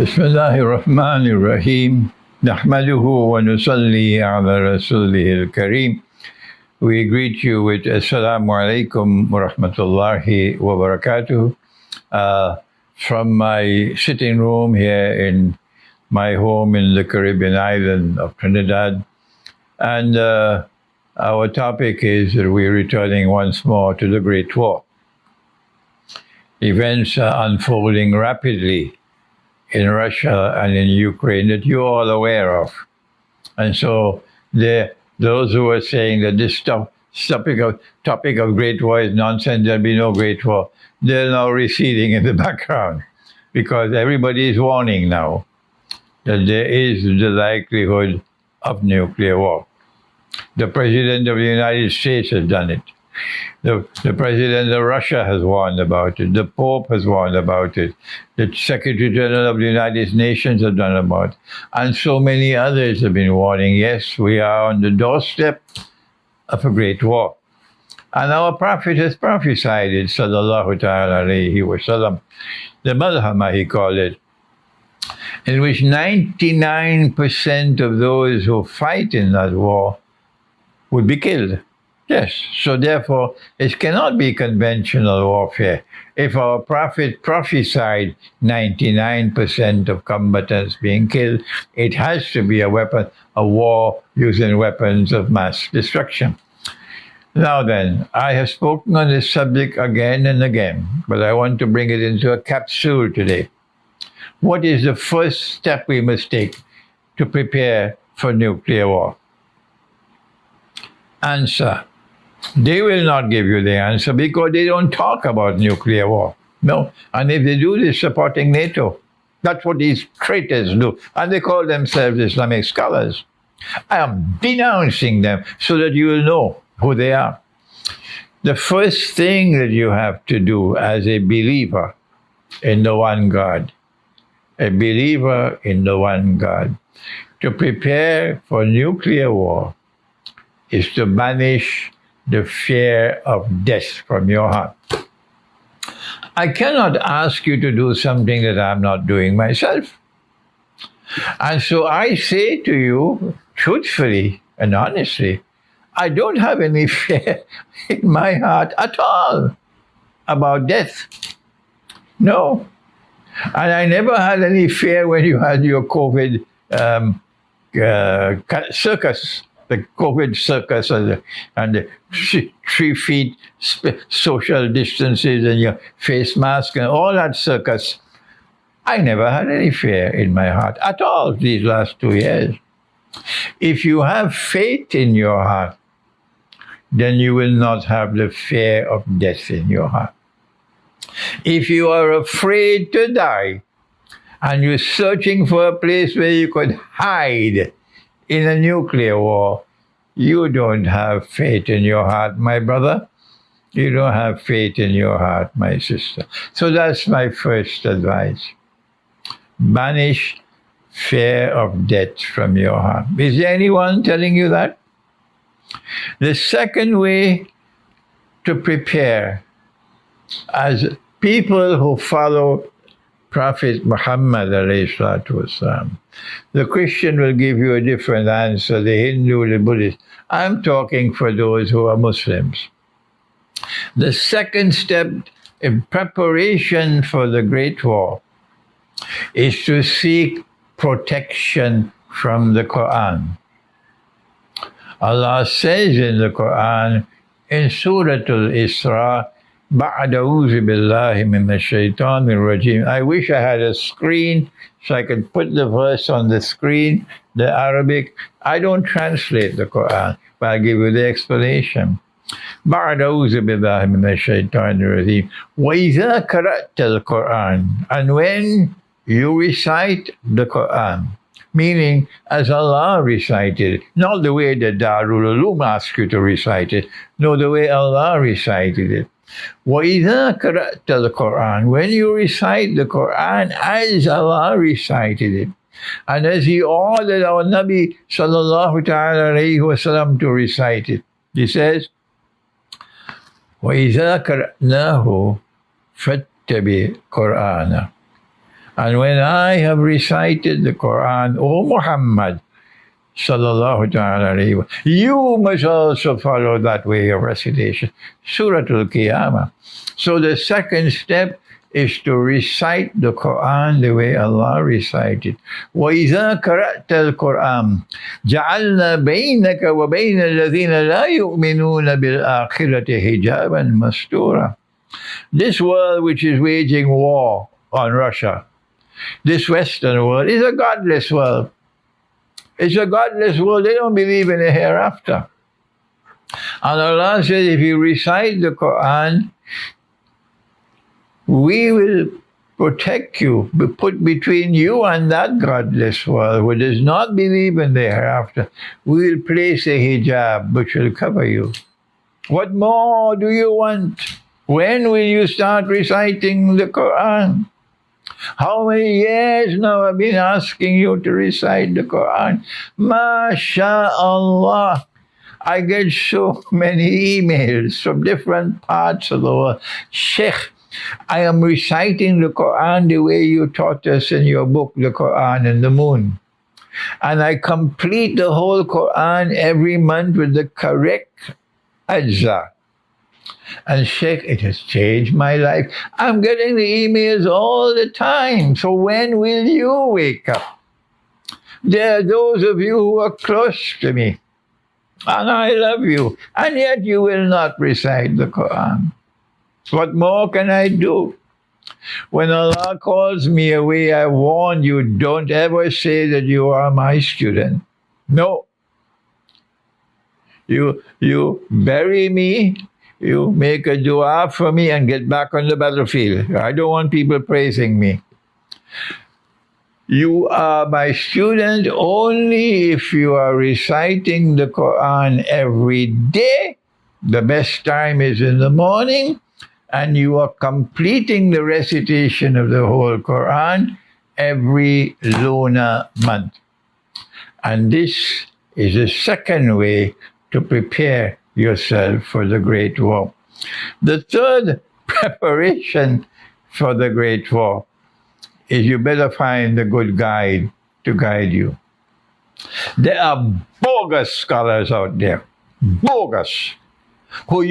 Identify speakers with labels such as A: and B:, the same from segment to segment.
A: بسم الله الرحمن الرحيم نحمده ونصلي على رسوله الكريم. We greet you with Assalamu alaikum wa rahmatullahi wa barakatuh from my sitting room here in my home in the Caribbean island of Trinidad. And our topic is that we're returning once more to the Great War. Events are unfolding rapidly in Russia and in Ukraine that you're all aware of. And so those who are saying that this topic of Great War is nonsense, there'll be no Great War, they're now receding in the background because everybody is warning now that there is the likelihood of nuclear war. The President of the United States has done it. The President of Russia has warned about it. The Pope has warned about it. The Secretary General of the United Nations has done about it. And so many others have been warning, yes, we are on the doorstep of a great war. And our Prophet has prophesied it, sallallahu ta'ala alayhi wa sallam. The Malhamah, he called it, in which 99% of those who fight in that war would be killed. Yes, so therefore, it cannot be conventional warfare. If our Prophet prophesied 99% of combatants being killed, it has to be a war using weapons of mass destruction. Now then, I have spoken on this subject again and again, but I want to bring it into a capsule today. What is the first step we must take to prepare for nuclear war? Answer. They will not give you the answer because they don't talk about nuclear war. No. And if they do, they're supporting NATO. That's what these traitors do. And they call themselves Islamic scholars. I am denouncing them so that you will know who they are. The first thing that you have to do as a believer in the one God, to prepare for nuclear war is to banish the fear of death from your heart. I cannot ask you to do something that I'm not doing myself. And so I say to you, truthfully and honestly, I don't have any fear in my heart at all about death. No. And I never had any fear when you had your COVID circus. The COVID circus and the 3 feet social distances and your face mask and all that circus. I never had any fear in my heart at all these last 2 years. If you have faith in your heart, then you will not have the fear of death in your heart. If you are afraid to die and you're searching for a place where you could hide in a nuclear war, you don't have faith in your heart, my brother. You don't have faith in your heart, my sister. So that's my first advice. Banish fear of death from your heart. Is there anyone telling you that? The second way to prepare, as people who follow Prophet Muhammad ﷺ. The Christian will give you a different answer, the Hindu, the Buddhist. I'm talking for those who are Muslims. The second step in preparation for the Great War is to seek protection from the Quran. Allah says in the Quran, in Surah Al-Isra, I wish I had a screen so I could put the verse on the screen, the Arabic. I don't translate the Quran, but I'll give you the explanation. وَإِذَا قَرَأْتَ الْقُرْآنَ. And when you recite the Quran, meaning as Allah recited it, not the way the Darul Ulum asks you to recite it, no, the way Allah recited it. وَإِذَا قَرَأْتَ الْقُرْآنَ. When you recite the Quran as Allah recited it, and as He ordered our Nabi sallallahu ta'ala alayhi wa sallam to recite it, He says, وَإِذَا قَرَأْنَاهُ فَاتَّبِعْ قُرْآنَهُ. And when I have recited the Quran, O Muhammad, sallallahu ta'ala alayhi wa, you must also follow that way of recitation. Surah Al-Qiyamah. So the second step is to recite the Quran the way Allah recited. وَإِذَا قَرَأْتَ الْقُرْآنَ جَعَلْنَا بَيْنَكَ وَبَيْنَ الَّذِينَ لَا يُؤْمِنُونَ بِالْآخِرَةِ حِجَابًا مَسْتُورًا. This world which is waging war on Russia, this Western world, is a godless world. It's a godless world. They don't believe in a hereafter. And Allah says, if you recite the Quran, we will protect you, put between you and that godless world who does not believe in the hereafter. We will place a hijab which will cover you. What more do you want? When will you start reciting the Quran? How many years now I've been asking you to recite the Quran? MashaAllah. I get so many emails from different parts of the world. Sheikh, I am reciting the Quran the way you taught us in your book, The Quran and the Moon. And I complete the whole Quran every month with the correct ajza. And Sheikh, it has changed my life. I'm getting the emails all the time. So when will you wake up? There are those of you who are close to me. And I love you. And yet you will not recite the Quran. What more can I do? When Allah calls me away, I warn you, don't ever say that you are my student. No. You bury me, you make a dua for me and get back on the battlefield. I don't want people praising me. You are my student only if you are reciting the Quran every day. The best time is in the morning. And you are completing the recitation of the whole Quran every lunar month. And this is the second way to prepare yourself for the Great War. The third preparation for the Great War is you better find a good guide to guide you. There are bogus scholars out there, bogus, who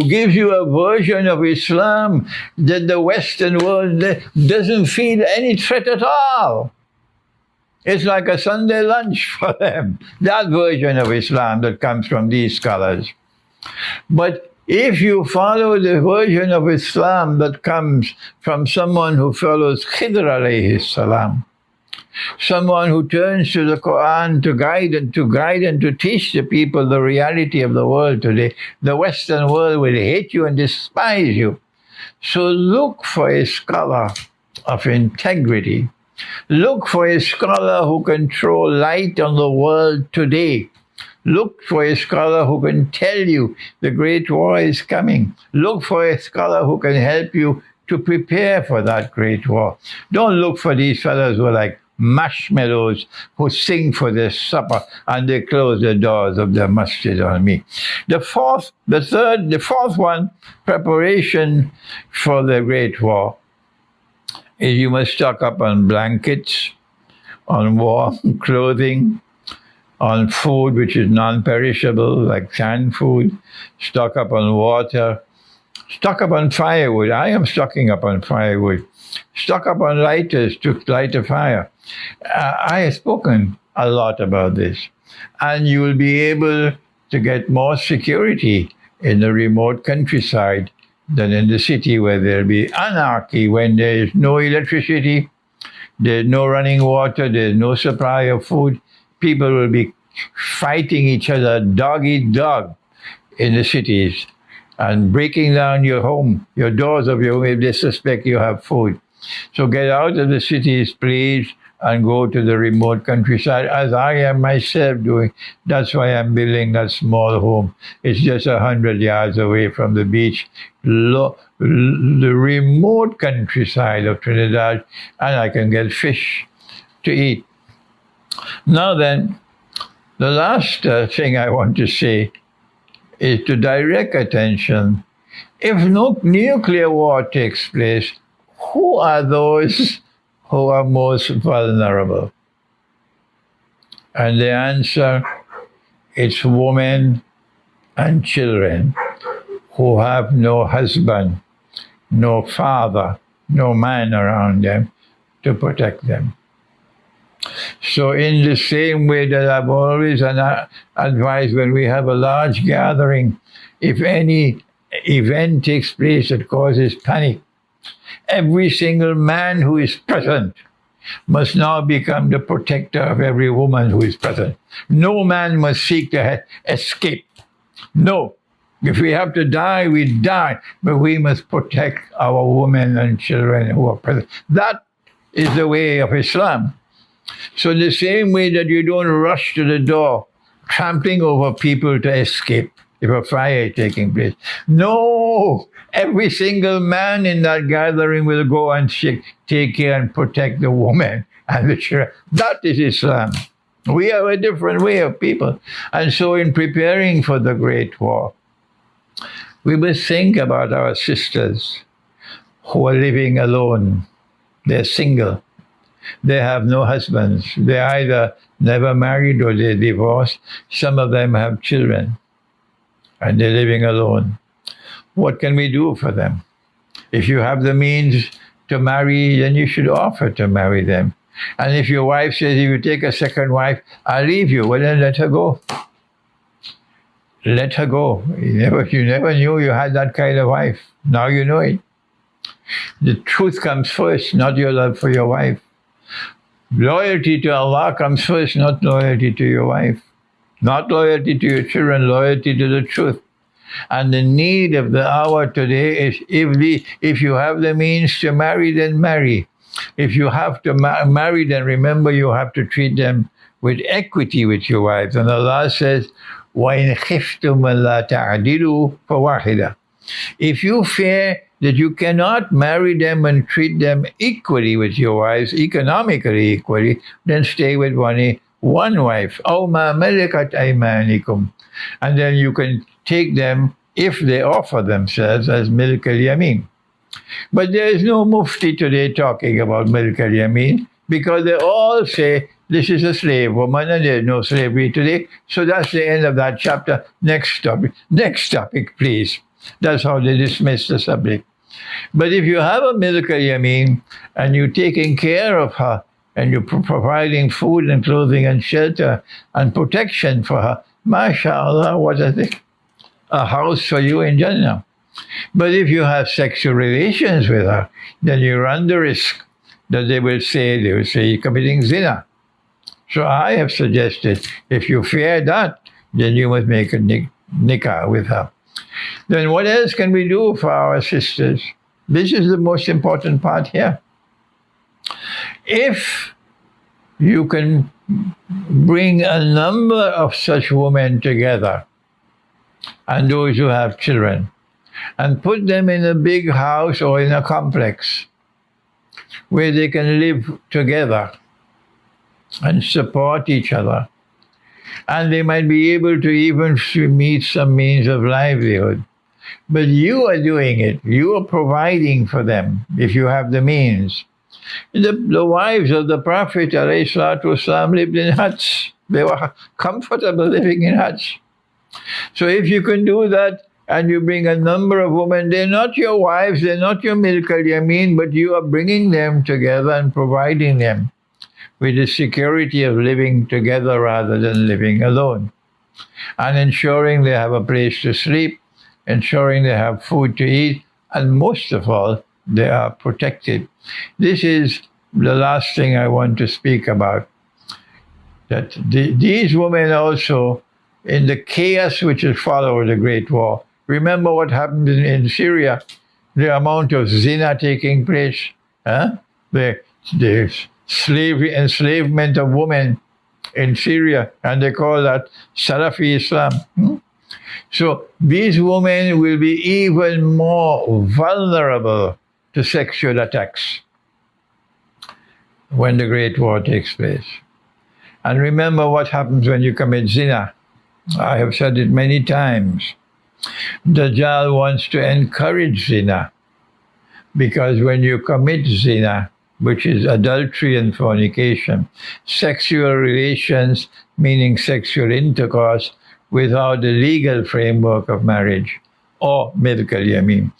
A: gives you a version of Islam that the Western world doesn't feel any threat at all. It's like a Sunday lunch for them, that version of Islam that comes from these scholars. But if you follow the version of Islam that comes from someone who follows Khidr alayhi salam, someone who turns to the Quran to guide and to teach the people the reality of the world today, the Western world will hate you and despise you. So look for a scholar of integrity. Look for a scholar who can throw light on the world today. Look for a scholar who can tell you the Great War is coming. Look for a scholar who can help you to prepare for that Great War. Don't look for these fellows who are like marshmallows who sing for their supper and they close the doors of their masjid on me. The fourth one, preparation for the Great War, is you must stock up on blankets, on warm clothing, on food which is non-perishable, like canned food, stock up on water, stock up on firewood. I am stocking up on firewood. Stock up on lighters to light a fire. I have spoken a lot about this. And you will be able to get more security in the remote countryside than in the city where there'll be anarchy when there is no electricity, there's no running water, there's no supply of food. People will be fighting each other dog eat dog in the cities and breaking down your home, your doors of your home if they suspect you have food. So get out of the cities, please, and go to the remote countryside, as I am myself doing. That's why I'm building that small home. It's just 100 yards away from the beach, the remote countryside of Trinidad, and I can get fish to eat. Now then, the last thing I want to say is to direct attention. If no nuclear war takes place, who are those who are most vulnerable? And the answer, it's women and children who have no husband, no father, no man around them to protect them. So in the same way that I've always advised, when we have a large gathering, if any event takes place that causes panic, every single man who is present must now become the protector of every woman who is present. No man must seek to escape. No. If we have to die, we die. But we must protect our women and children who are present. That is the way of Islam. So in the same way that you don't rush to the door, trampling over people to escape if a fire is taking place. No! Every single man in that gathering will go and take care and protect the woman and the children. That is Islam. We have a different way of people. And so in preparing for the Great War, we must think about our sisters who are living alone. They're single. They have no husbands. They're either never married or they're divorced. Some of them have children and they're living alone. What can we do for them? If you have the means to marry, then you should offer to marry them. And if your wife says, if you take a second wife, I'll leave you, well then let her go. Let her go. You never knew you had that kind of wife. Now you know it. The truth comes first, not your love for your wife. Loyalty to Allah comes first, not loyalty to your wife. Not loyalty to your children, loyalty to the truth. And the need of the hour today is, if you have the means to marry, then marry. If you have to marry, then remember you have to treat them with equity with your wives. And Allah says, وَإِنْ خِفْتُمْ أَلَّا تَعْدِلُوا فَوَاحِدًا. If you fear that you cannot marry them and treat them equally with your wives, economically equally, then stay with one wife. أَوْ مَا مَلَكَتْ أَيْمَانِكُمْ. And then you can take them if they offer themselves as milk al-yamin. But there is no mufti today talking about milk al-yamin because they all say this is a slave woman and there's no slavery today. So that's the end of that chapter. Next topic, please. That's how they dismiss the subject. But if you have a milk al-yamin and you're taking care of her and you're providing food and clothing and shelter and protection for her, mashallah, what a house for you in Jannah. But if you have sexual relations with her, then you run the risk that they will say you're committing zina. So I have suggested, if you fear that, then you must make a nikah with her. Then what else can we do for our sisters? This is the most important part here. If you can bring a number of such women together, and those who have children, and put them in a big house or in a complex where they can live together and support each other. And they might be able to even meet some means of livelihood. But you are doing it. You are providing for them if you have the means. The wives of the Prophet ﷺ lived in huts. They were comfortable living in huts. So if you can do that and you bring a number of women, they're not your wives, they're not your milk al-yamin, but you are bringing them together and providing them with the security of living together rather than living alone. And ensuring they have a place to sleep, ensuring they have food to eat, and most of all, they are protected. This is the last thing I want to speak about. That these women also, in the chaos which has followed the Great War, remember what happened in Syria, the amount of zina taking place, the slavery, enslavement of women in Syria, and they call that Salafi Islam. So these women will be even more vulnerable to sexual attacks when the Great War takes place. And remember what happens when you commit zina. I have said it many times. Dajjal wants to encourage zina, because when you commit zina, which is adultery and fornication. Sexual relations, meaning sexual intercourse, without the legal framework of marriage, or medically, I mean.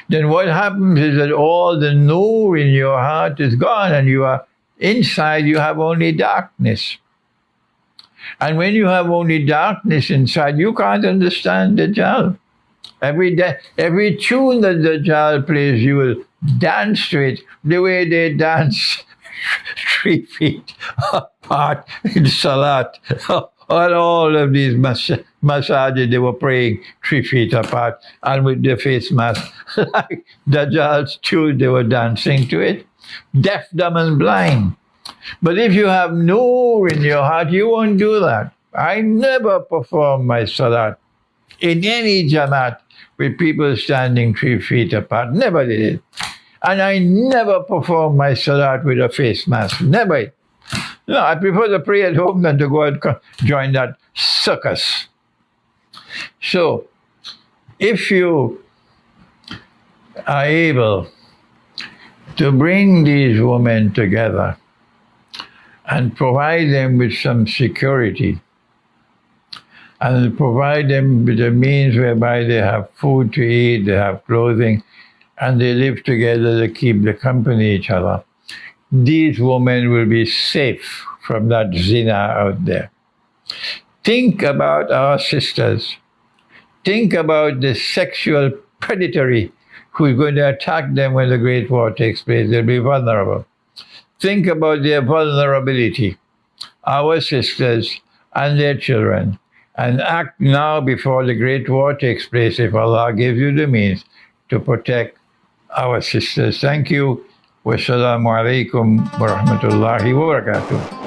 A: Then what happens is that all the nur in your heart is gone, and you are inside, you have only darkness. And when you have only darkness inside, you can't understand the Dajjal. Every tune that the Dajjal plays, you will dance to it the way they dance 3 feet apart in Salat. On all of these masajid, they were praying 3 feet apart and with their face mask. Like Dajjal's tune, they were dancing to it. Deaf, dumb, and blind. But if you have nur in your heart, you won't do that. I never perform my salat in any jamaat with people standing 3 feet apart. Never did it. And I never perform my salat with a face mask. Never. No, I prefer to pray at home than to go and join that circus. So, if you are able to bring these women together and provide them with some security, and provide them with the means whereby they have food to eat, they have clothing, and they live together to keep the company each other, these women will be safe from that zina out there. Think about our sisters. Think about the sexual predatory who is going to attack them when the Great War takes place. They'll be vulnerable. Think about their vulnerability, our sisters and their children, and act now before the Great War takes place, if Allah gives you the means, to protect our sisters. Thank you. Wassalamu alaikum wa rahmatullahi wa barakatuh.